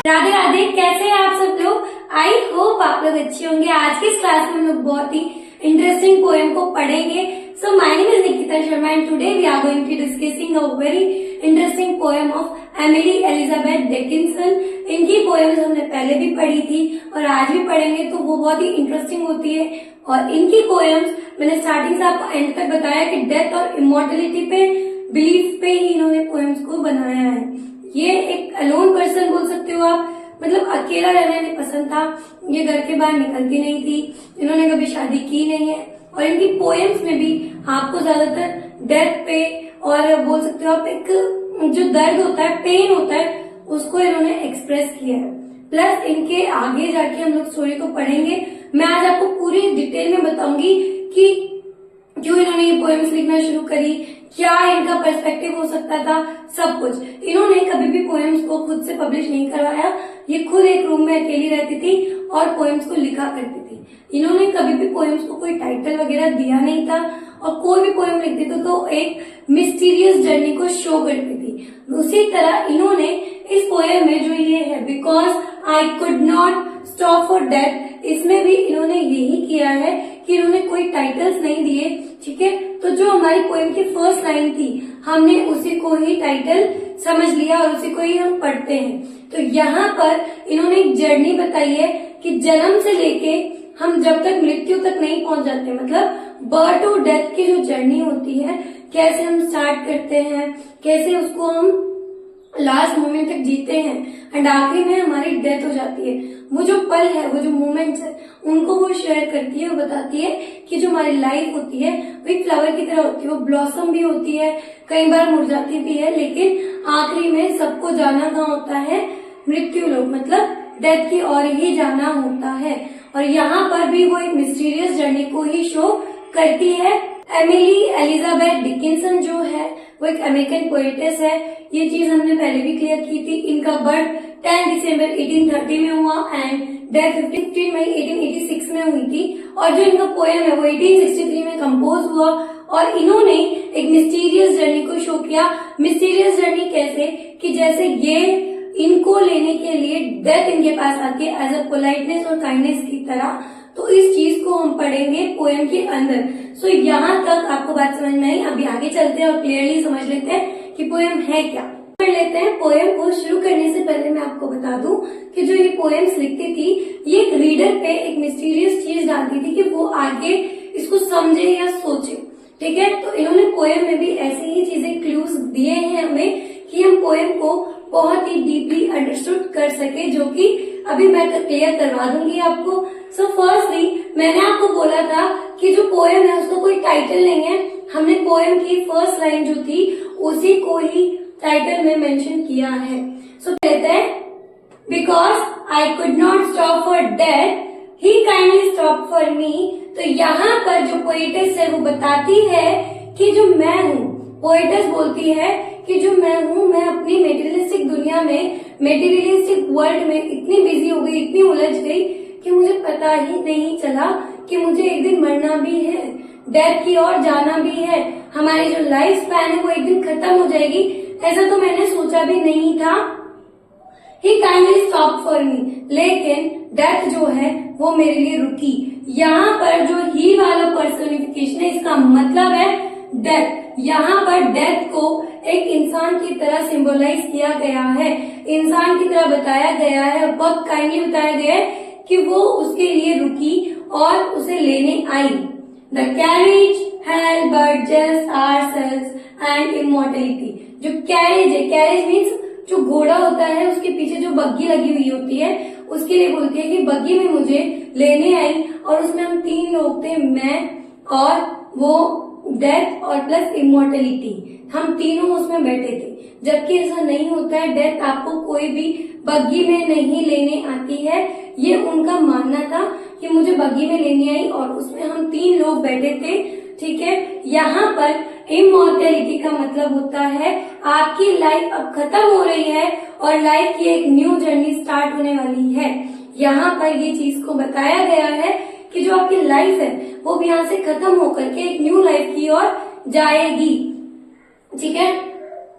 राधे राधे। कैसे हैं आप सब लोग? आई होप आप लोग अच्छे होंगे। आज की इस क्लास में हम लोग बहुत ही इंटरेस्टिंग पोएम को पढ़ेंगे। So my name is Nikita Sharma and today we are going to discussing a very interesting poem of Emily Elizabeth Dickinson. इनकी पोएम्स हमने पहले भी पढ़ी थी और आज भी पढ़ेंगे, तो वो बहुत ही इंटरेस्टिंग होती है। और इनकी पोएम्स मैंने स्टार्टिंग से आपको एंड तक बताया कि डेथ और इमॉर्टलिटी पे बिलीफ पे ही इन्होंने पोएम्स को बनाया है। ये एक अलोन पर्सन बोल सकते हो आप, मतलब अकेला रहना इन्हें पसंद था। ये घर के बाहर निकलती नहीं थी, इन्होंने कभी शादी की नहीं है। और इनकी पोएम्स में भी आपको ज्यादातर डेथ पे और बोल सकते हो आप एक जो दर्द होता है, पेन होता है, उसको इन्होंने एक्सप्रेस किया है। प्लस इनके आगे जाके हम लोग स्टोरी को पढ़ेंगे। मैं आज आपको पूरी डिटेल में बताऊंगी कि क्यों इन्होंने ये पोएम्स लिखना शुरू करी, क्या इनका पर्सपेक्टिव हो सकता था, सब कुछ। इन्होंने कभी भी पोएम्स को खुद से पब्लिश नहीं करवाया। ये खुद एक रूम में अकेली रहती थी और पोएम्स को लिखा करती थी। इन्होंने कभी भी पोएम्स को कोई टाइटल वगैरह दिया नहीं था और कोई भी पोएम लिखती थी तो एक मिस्टीरियस जर्नी को शो करती थी। उसी तरह इन्होंने इस पोएम में जो ये है because I could not stop for death, इसमें भी इन्होंने यही किया है कि इन्होंने कोई टाइटल्स नहीं दिए। ठीक है, तो जो हमारी पोएम की फर्स्ट लाइन थी हमने उसी को ही टाइटल समझ लिया और उसी को ही हम पढ़ते हैं। तो यहाँ पर इन्होंने एक जर्नी बताई है कि जन्म से लेके हम जब तक मृत्यु तक नहीं पहुंच जाते, मतलब बर्थ टू डेथ की जो जर्नी होती है, कैसे हम स्टार्ट करते हैं, कैसे उसको हम लास्ट मोमेंट तक जीते हैं एंड आखिरी में हमारी डेथ हो जाती है। वो जो पल है, वो जो मोमेंट्स है, उनको वो शेयर करती है और बताती है कि जो हमारी लाइफ होती है वो एक फ्लावर की तरह होती है। वो ब्लॉसम भी होती है, कई बार मुरझाती भी है, लेकिन आखिरी में सबको जाना कहाँ होता है? मृत्यु लोक, मतलब डेथ की ओर ही जाना होता है। और यहाँ पर भी वो एक मिस्टीरियस जर्नी को ही शो करती है। एमिली एलिजाबेथ डिकिंसन जो है वो एक अमेरिकन पोएटेस है। ये चीज हमने पहले भी क्लियर की थी। इनका बर्थ 10 दिसंबर 1830 में हुआ एंड डेथ 15 मई 1886 में हुई थी। और जो इनका पोएम है वो 1863 में कंपोज हुआ और इन्होंने एक मिस्टीरियस जर्नी को शो किया। मिस्टीरियस जर्नी कैसे कि जैसे ये इनको लेने के लिए डेथ इनके पास आती है एज अ पोलाइटनेस और काइंडनेस की तरह। तो इस चीज को हम पढ़ेंगे पोएम के अंदर। सो यहाँ तक आपको बात समझ में आई। अभी आगे चलते हैं और क्लियरली समझ लेते हैं कि पोएम है क्या। पढ़ लेते हैं। पोएम को शुरू करने से पहले मैं आपको बता दूं कि जो ये पोएम्स लिखती थी, ये एक रीडर पे एक मिस्टीरियस चीज डालती थी कि वो आगे इसको समझे या सोचे। ठीक है, तो इन्होंने पोएम में भी ऐसी ही चीजें क्लूज दिए हैं हमें कि हम पोएम को बहुत ही डीपली अंडरस्टूड कर सके, जो कि अभी मैं क्लियर करवा दूंगी आपको। सो फर्स्टली मैंने आपको बोला था कि जो पोएम है उसको कोई टाइटल नहीं है। हमने पोएम की फर्स्ट लाइन जो थी उसी को ही टाइटल में मेंशन किया है। सो कहते हैं because I could not stop for death he kindly stop for me. तो यहाँ पर जो पोएटेस है वो बताती है कि जो मैं हूँ, पोएटेस बोलती है कि जो मैं हूँ, मैं अपनी मेटीरियलिस्टिक दुनिया में, मेटीरियलिस्टिक वर्ल्ड में इतनी बिजी हो गई, इतनी उलझ गई कि मुझे पता ही नहीं चला कि मुझे एक दिन मरना भी है, डेथ की ओर जाना भी है, हमारी जो लाइफ स्पैन है वो एक दिन खत्म हो जाएगी। ऐसा तो मैंने सोचा भी नहीं था। ही काइंडली स्टॉप फॉर मी, लेकिन डेथ जो है वो मेरे लिए रुकी। यहाँ पर जो ही वाला पर्सोनिफिकेशन है, इसका मतलब है डेथ। यहाँ पर डेथ को एक इंसान की तरह सिंबलाइज किया गया है, इंसान की तरह बताया गया है, बहुत काइंडली बताया गया है कि वो उसके लिए रुकी और उसे लेने आई। The carriage held but just ourselves and immortality. जो कैरेज है, कैरेज मीन्स जो घोड़ा होता है उसके पीछे जो बग्गी लगी हुई होती है, उसके लिए बोलती है कि बग्गी में मुझे लेने आई। और उसमें हम 3 लोग थे, मैं और वो डेथ और प्लस इमॉर्टलिटी, हम तीनों उसमें बैठे थे। जबकि ऐसा नहीं होता है, डेथ आपको कोई भी बग्गी में नहीं लेने आती है। ये उनका मानना था कि मुझे बग्गी में लेने आई और उसमें हम 3 लोग बैठे थे। ठीक है, यहाँ पर इमॉर्टलिटी का मतलब होता है आपकी लाइफ अब खत्म हो रही है और लाइफ की एक न्यू जर्नी स्टार्ट होने वाली है। यहाँ पर ये चीज को बताया गया है कि जो आपकी लाइफ है वो भी यहाँ से खत्म होकर के एक न्यू लाइफ की ओर जाएगी। ठीक है,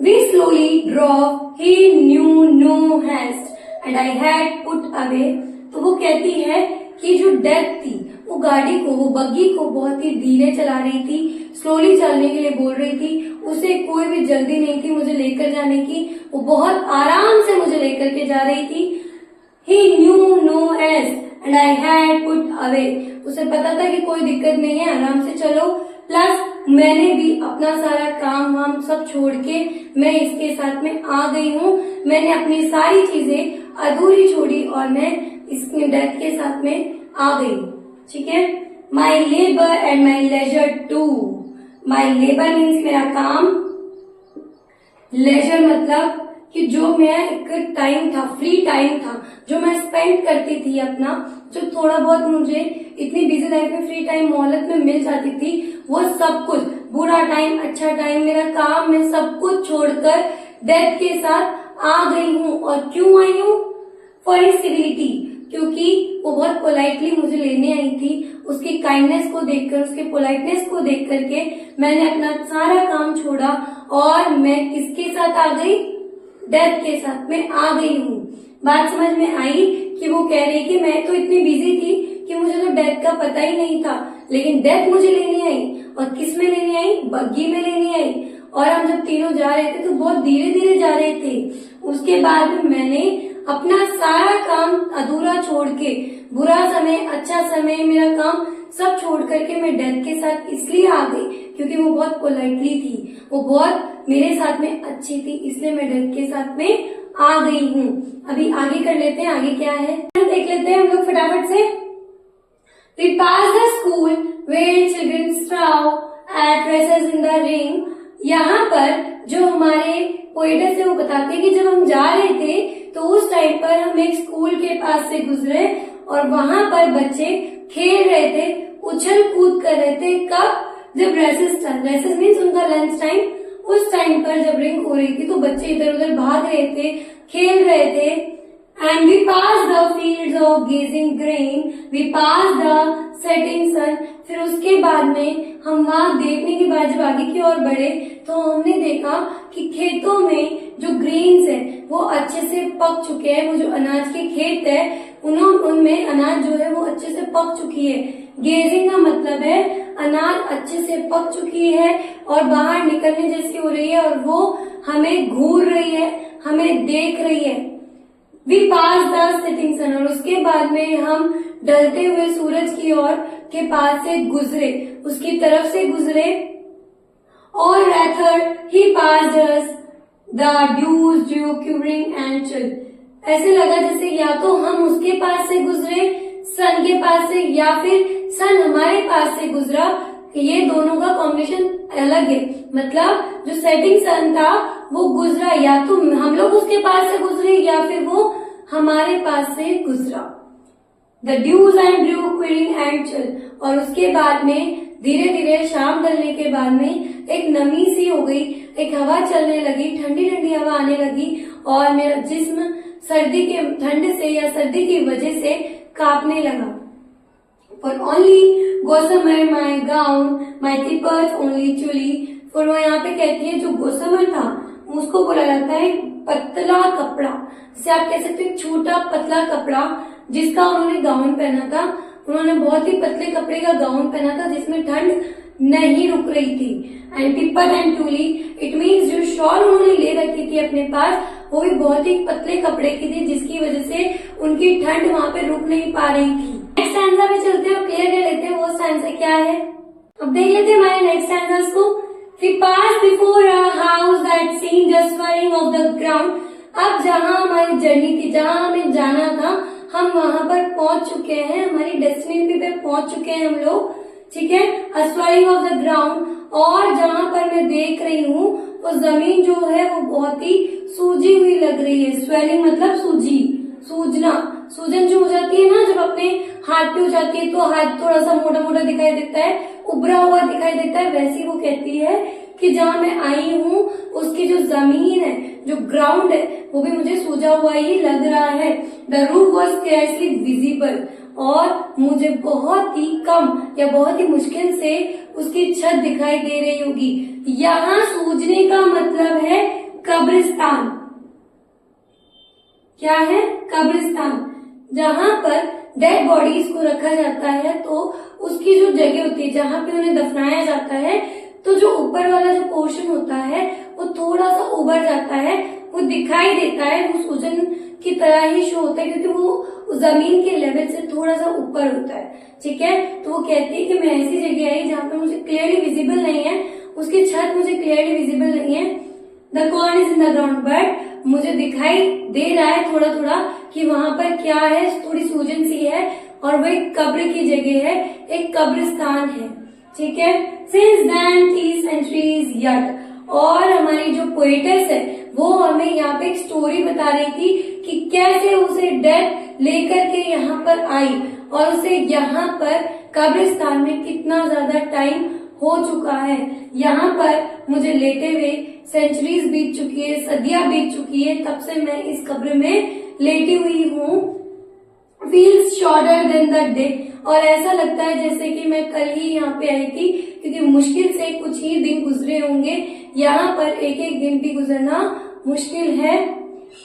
we slowly drove, he knew no haste and I had put away. तो वो कहती है कि जो डेथ थी वो गाड़ी को, वो बग्गी को बहुत ही धीरे चला रही थी, स्लोली चलने के लिए बोल रही थी। उसे कोई भी जल्दी नहीं थी मुझे लेकर जाने की, वो बहुत आराम से मुझे लेकर के जा रही थी। He knew no as and I had put away। उसे पता था कि कोई दिक्कत नहीं है, आराम से चलो। प्लस मैंने भी अपना सारा काम वाम सब छोड़ के मैं इसके साथ में आ गई हूँ। मैंने अपनी सारी चीजें अधूरी छोड़ी और मैं इसके डेथ के साथ में आ गई। ठीक है। My labour and my leisure too. My labour means मेरा काम, लेजर मतलब कि जो मेरा एक टाइम था, फ्री टाइम था, जो मैं स्पेंड करती थी अपना, जो थोड़ा बहुत मुझे इतनी बिजी लाइफ में फ्री टाइम मोहलत में मिल जाती थी, वो सब कुछ, बुरा टाइम अच्छा टाइम, मेरा काम, मैं सब कुछ छोड़कर डेथ के साथ आ गई हूँ। और क्यों आई हूँ? फॉर हिज सिविलिटी, क्योंकि वो बहुत पोलाइटली मुझे लेने आई थी। उसकी काइंडनेस को देखकर, उसके पोलाइटनेस को देख करके मैंने अपना सारा काम छोड़ा और मैं किसके साथ आ गई? डेथ के साथ में आ गई हूँ। बात समझ में आई कि वो कह रही कि मैं तो इतनी बिजी थी कि मुझे तो डेथ का पता ही नहीं था, लेकिन डेथ मुझे लेने आई। और किस में लेने आई? बग्गी में लेने आई। और हम जब तीनों जा रहे थे तो बहुत धीरे धीरे जा रहे थे। उसके बाद मैंने अपना सारा काम अधूरा छोड़ के, बुरा समय अच्छा समय, मेरा काम सब छोड़ करके मैं डेथ के साथ इसलिए आ गई क्योंकि वो बहुत पोलाइटली थी, वो बहुत मेरे साथ में अच्छी थी, इसलिए मैं डेथ के साथ में आ गई हूँ। अभी आगे कर लेते हैं, आगे क्या है देख लेते हैं हम लोग फटाफट से। We passed the school where children straw at recess in the ring। यहाँ पर जो हमारे पोएटस है वो बताते हैं कि जब हम जा रहे थे तो उस टाइम पर हम एक स्कूल के पास से गुजरे और वहाँ पर बच्चे खेल रहे थे, उछल कूद कर रहे थे। कब? जब रेसेस था। रेसेस मीन्स उनका लंच टाइम। उस टाइम पर जब रिंग हो रही थी तो बच्चे इधर उधर भाग रहे थे, खेल रहे थे। And we passed the fields of gazing grain, we passed the setting sun। फिर उसके बाद में हम वहाँ देखने के बाद जब आगे की ओर बढ़े तो हमने देखा कि खेतों में जो ग्रेन्स है वो अच्छे से पक चुके हैं। वो जो अनाज के खेत है उनमें अनाज जो है वो अच्छे से पक चुकी है। गेजिंग का मतलब है अनाज अच्छे से पक चुकी है और बाहर निकलने जैसी हो रही है और वो हमें घूर रही है, हमें देख रही है। We passed the setting sun। और उसके बाद में हम ढलते हुए सूरज की ओर के पास से गुजरे, उसकी तरफ से गुजरे। और rather he passed us the dews dew quivering and chill। ऐसे लगा जैसे या तो हम उसके पास से गुजरे सन के पास से या फिर सन हमारे पास से गुजरा। ये दोनों का कॉम्बिनेशन अलग है। मतलब जो सेटिंग सन था वो गुजरा, या तो हम लोग उसके पास से गुजरे या फिर वो हमारे पास से गुजरा। The dews and drew quivering and chill. और उसके बाद में धीरे धीरे शाम ढलने के बाद में एक नमी सी हो गई, एक हवा चलने लगी, ठंडी ठंडी हवा आने लगी और मेरा जिस्म सर्दी के ठंड से या सर्दी की वजह से कांपने लगा। For only gossamer my gown, my tippers only chully। फिर वो यहाँ पे कहती है जो गोसमर था उसको बोला जाता है पतला कपड़ा, जिसे आप कह सकते हैं छोटा पतला कपड़ा जिसका उन्होंने गाउन पहना था। उन्होंने बहुत ही पतले कपड़े का गाउन पहना था जिसमें ठंड नहीं रुक रही थी। And tippet and tulle, it means जो शॉल उन्होंने ले रखी थी अपने पास वो भी बहुत ही पतले कपड़े की थी जिसकी वजह से उनकी ठंड वहाँ पे रुक नहीं पा रही थी। नेक्स्ट स्टैंजा पे चलते हैं और क्लियर कर लेते हैं वो स्टैंजा क्या है। अब देख लेते हैं हमारे नेक्स्ट स्टैंजास को। We passed before a house that seemed the swelling of the ground। अब जहाँ हमारी जर्नी थी, जहाँ हमें जाना था, हम वहाँ पर पहुंच चुके हैं, हमारी डेस्टिनेशन पे पहुंच चुके हैं हम लोग। ठीक है। A swelling of the ground। और जहाँ पर मैं देख रही हूँ वो जमीन जो है वो बहुत ही सूजी हुई लग रही है। स्वेलिंग मतलब सूजी, सूजना, सूजन जो हो जाती है ना जब अपने हाथ पे हो जाती है तो हाथ थोड़ा सा मोटा मोटा दिखाई देता है, उभरा हुआ दिखाई देता है। वैसे वो कहती है कि जहाँ मैं आई हूँ उसकी जो जमीन है, जो ग्राउंड है, वो भी मुझे सूजा हुआ ही लग रहा है। The roof was scarcely visible. और मुझे बहुत ही कम या बहुत ही मुश्किल से उसकी छत दिखाई दे रही होगी। यहाँ सूजने का मतलब है कब्रिस्तान। क्या है, कब्रिस्तान, जहाँ पर डेड बॉडीज को रखा जाता है। तो उसकी जो जगह होती है जहाँ पे उन्हें दफनाया जाता है, तो जो ऊपर वाला जो पोर्शन होता है वो थोड़ा सा उभर जाता है, वो दिखाई देता है, वो सूजन की तरह ही शो होता है, क्योंकि वो जमीन के लेवल से थोड़ा सा ऊपर होता है। ठीक है, तो वो कहती है कि मैं ऐसी जगह आई जहाँ पे मुझे क्लियरली विजिबल नहीं है, उसकी छत मुझे क्लियरली विजिबल नहीं है, the corn is in the ground, but मुझे दिखाई दे रहा है थोड़ा थोड़ा कि वहां पर क्या है, थोड़ी सूजन सी है, और वो एक कब्र की जगह है, एक कब्रिस्तान है। ठीक है, सिंस देन 3 centuries yet, और हमारी जो पोएटेस है वो हमें यहाँ पे एक स्टोरी बता रही थी कि कैसे उसे डेथ लेकर के यहाँ पर आई, और उसे यहाँ पर कब्रिस्तान में कितना ज्यादा टाइम हो चुका है। यहाँ पर मुझे लेटे हुए सेंचुरीज बीत चुकी है, सदियां बीत चुकी है, तब से मैं इस कब्र में लेटी हुई हूँ। Feels shorter than the day, और ऐसा लगता है जैसे कि मैं कल ही यहाँ पे आई थी, क्योंकि मुश्किल से कुछ ही दिन गुजरे होंगे, यहाँ पर एक एक दिन भी गुजरना मुश्किल है।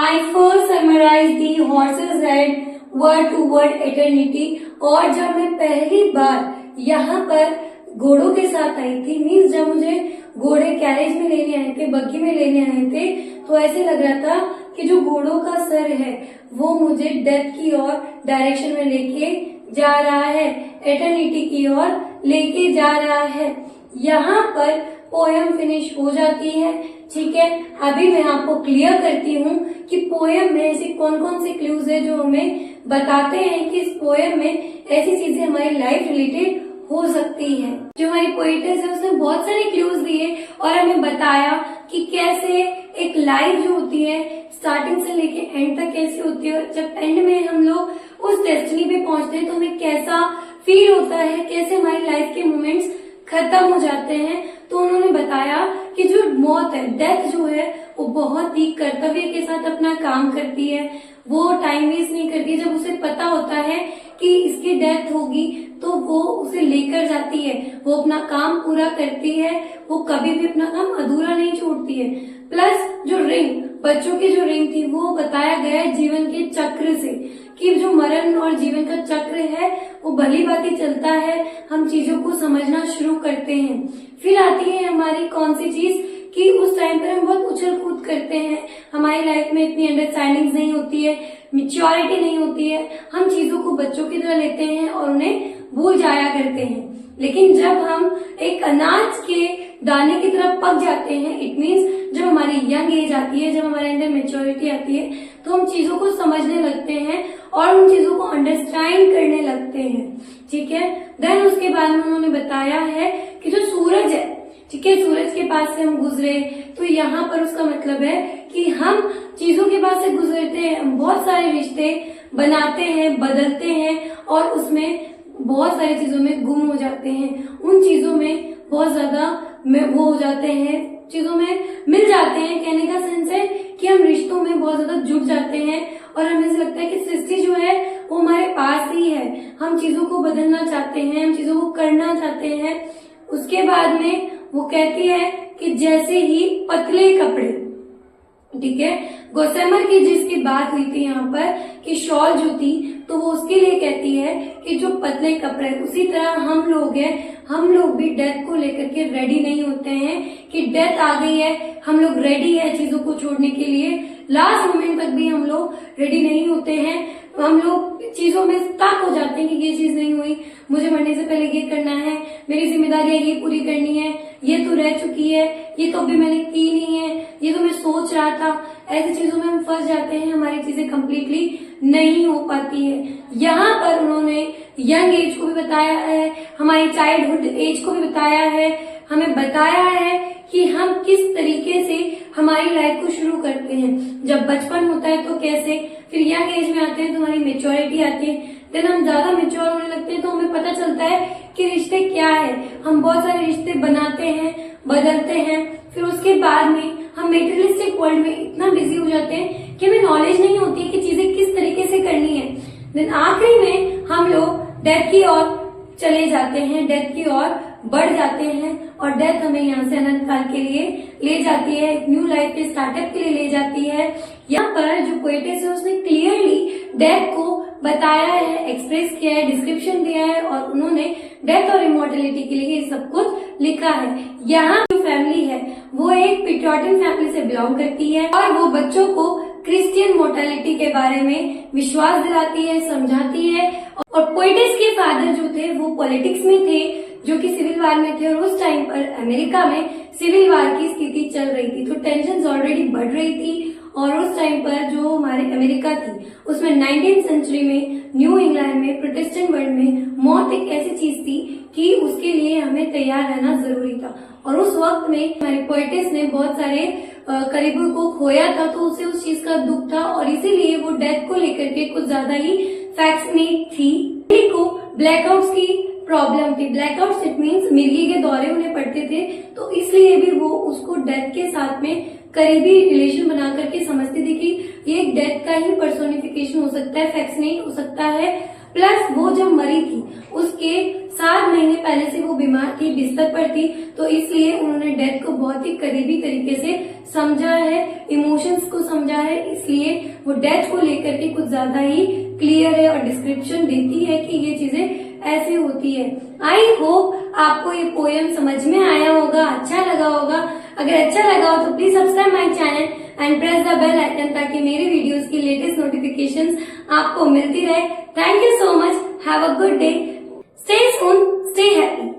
I first summarized the horse's head word to word eternity, और जब मैं पहली बार यहाँ पर घोड़ों के साथ आई थी, मीन्स जब मुझे घोड़े कैरेज में लेने आए थे, बग्गी में लेने आए थे, तो ऐसे लग रहा था कि जो घोड़ों का सर है वो मुझे डेथ की ओर डायरेक्शन में लेके जा रहा है, एटर्निटी की ओर लेके जा रहा है। यहाँ पर पोयम फिनिश हो जाती है। ठीक है, अभी मैं आपको क्लियर करती हूँ कि पोयम में ऐसी कौन कौन से क्लूज है जो हमें बताते हैं कि इस पोयम में ऐसी चीजें हमारी लाइफ रिलेटेड हो सकती है। जो हमारी पोएटेस है उसने बहुत सारे क्लूज दिए और हमें बताया कि कैसे एक लाइफ जो होती है स्टार्टिंग से लेके एंड तक कैसी होती है, और जब एंड में हम लोग उस डेस्टिनी पे पहुंचते हैं तो हमें कैसा फील होता है, कैसे हमारी लाइफ के मोमेंट्स खत्म हो जाते हैं। तो उन्होंने बताया कि जो मौत है, डेथ जो है, वो बहुत ही कर्तव्य के साथ अपना काम करती है, वो टाइम वेस्ट नहीं करती। जब उसे पता होता है कि इसकी डेथ होगी तो वो उसे लेकर जाती है, वो अपना काम पूरा करती है, वो कभी भी अपना काम अधूरा नहीं छोड़ती है। प्लस जो रिंग, बच्चों की जो रिंग थी, वो बताया गया है जीवन के चक्र से, कि जो मरण और जीवन का चक्र है वो भली भांति चलता है, हम चीजों को समझना शुरू करते हैं। फिर आती है हमारी कौन सी चीज कि उस टाइम पर हम बहुत उछल कूद करते हैं, हमारी लाइफ में इतनी अंडरस्टैंडिंग नहीं होती है, मेच्योरिटी नहीं होती है, हम चीजों को बच्चों की तरह लेते हैं और उन्हें भूल जाया करते हैं। लेकिन जब हम एक अनाज के दाने की तरफ पक जाते हैं, इट मीन्स जब हमारी यंग एज आती है, जब हमारे अंदर मेच्योरिटी आती है, तो हम चीजों को समझने लगते हैं और उन चीजों को अंडरस्टैंड करने लगते हैं। ठीक है, देन उसके बाद में उन्होंने बताया है कि जो सूरज है, ठीक है, सूरज के पास से हम गुजरे, तो यहाँ पर उसका मतलब है कि हम चीजों के पास से गुजरते हैं, हम बहुत सारे रिश्ते बनाते हैं, बदलते हैं, और उसमें बहुत सारी चीजों में गुम हो जाते हैं, उन चीजों में बहुत ज्यादा वो हो जाते हैं, चीजों में मिल जाते हैं। कहने का सेंस है कि हम रिश्तों में बहुत ज्यादा जुट जाते हैं और हमें ऐसा लगता है कि सृष्टि जो है वो हमारे पास ही है, हम चीजों को बदलना चाहते हैं, हम चीजों को करना चाहते हैं। उसके बाद में वो कहती है कि जैसे ही पतले कपड़े, ठीक है, गोसेमर की जिसकी बात हुई थी यहाँ पर कि शॉल जो थी, तो वो उसके लिए कहती है कि जो पतले कपड़े, उसी तरह हम लोग हैं, हम लोग भी डेथ को लेकर के रेडी नहीं होते हैं कि डेथ आ गई है, हम लोग रेडी है चीजों को छोड़ने के लिए, लास्ट मोमेंट तक भी हम लोग रेडी नहीं होते हैं, हम लोग चीजों में स्टक हो जाते हैं कि ये चीज नहीं हुई, मुझे मरने से पहले ये करना है, मेरी जिम्मेदारियां ये पूरी करनी है, ये तो रह चुकी है, ये तो अभी मैंने की नहीं है, ये तो मैं सोच रहा था। ऐसी चीजों में हम फंस जाते हैं, हमारी चीजें कम्प्लीटली नहीं हो पाती है। यहाँ पर उन्होंने यंग एज को भी बताया है, हमारी चाइल्डहुड एज को भी बताया है, हमें बताया है कि हम किस तरीके से हमारी लाइफ को शुरू करते हैं। जब बचपन होता है तो कैसे, फिर यंग एज में आते हैं तो हमारी मेच्योरिटी आती है, देन हम ज्यादा मेच्योर होने लगते हैं तो हमें पता चलता है कि रिश्ते क्या है, हम बहुत सारे रिश्ते बनाते हैं, बदलते हैं। फिर उसके बाद में हम मेटेरियलिस्टिक वर्ल्ड में इतना बिजी हो जाते हैं कि हमें नॉलेज नहीं होती है कि चीजें किस तरीके से करनी है। देन आखिरी में हम लोग डेथ की ओर चले जाते हैं, डेथ की ओर बढ़ जाते हैं और डेथ हमें यहाँ से अनंत काल के लिए ले जाती है, एक न्यू लाइफ के स्टार्टअप के लिए ले जाती है। यहाँ पर जो पोएटेस है उसने क्लियरली डेथ को बताया है, एक्सप्रेस किया है, डिस्क्रिप्शन दिया है और उन्होंने डेथ और इमोर्टेलिटी के लिए ये सब कुछ लिखा है। यहाँ जो फैमिली है वो एक पेट्रियोटिक फैमिली से बिलोंग करती है और वो बच्चों को क्रिश्चियन मोर्टेलिटी के बारे में विश्वास दिलाती है, समझाती है। और पोएटेस के फादर जो थे वो पॉलिटिक्स में थे, जो कि सिविल वार में थे और उस टाइम पर अमेरिका में सिविल वार की स्थिति चल रही थी, तो टेंशन ऑलरेडी बढ़ रही थी। और उस टाइम पर जो हमारे अमेरिका थी उसमें 19th सेंचुरी में न्यू इंग्लैंड में प्रोटेस्टेंट वर्ल्ड में मौत एक ऐसी चीज थी कि उसके लिए हमें तैयार रहना जरूरी था। और उस वक्त में हमारे पोएटेस ने बहुत सारे करीबों को खोया था, तो उसे उस चीज का दुख था और इसीलिए वो डेथ को लेकर के कुछ ज्यादा ही फैक्ट्स में थी। को ब्लैकआउट्स की प्रॉब्लम थी। ब्लैकआउट्स इट मीन्स मिर्गी के दौरे उन्हें पड़ते थे, तो इसलिए भी वो उसको डेथ के साथ में करीबी रिलेशन बना करके समझती थी कि ये एक डेथ का ही पर्सोनिफिकेशन हो सकता है, फैक्ट्स नहीं हो सकता है। प्लस वो जब मरी थी उसके 7 महीने पहले से वो बीमार थी, बिस्तर पर थी, तो इसलिए उन्होंने डेथ को बहुत ही करीबी तरीके से समझा है, इमोशंस को समझा है, इसलिए वो डेथ को लेकर के कुछ ज्यादा ही क्लियर है और डिस्क्रिप्शन देती है कि ये चीजें ऐसे होती है। आई होप आपको ये पोएम समझ में आया होगा, अच्छा लगा होगा। अगर अच्छा लगा हो तो please subscribe my channel and press the bell icon ताकि मेरे वीडियोस की लेटेस्ट नोटिफिकेशंस आपको मिलती रहे। Thank you so much, have a good day, stay soon, stay happy.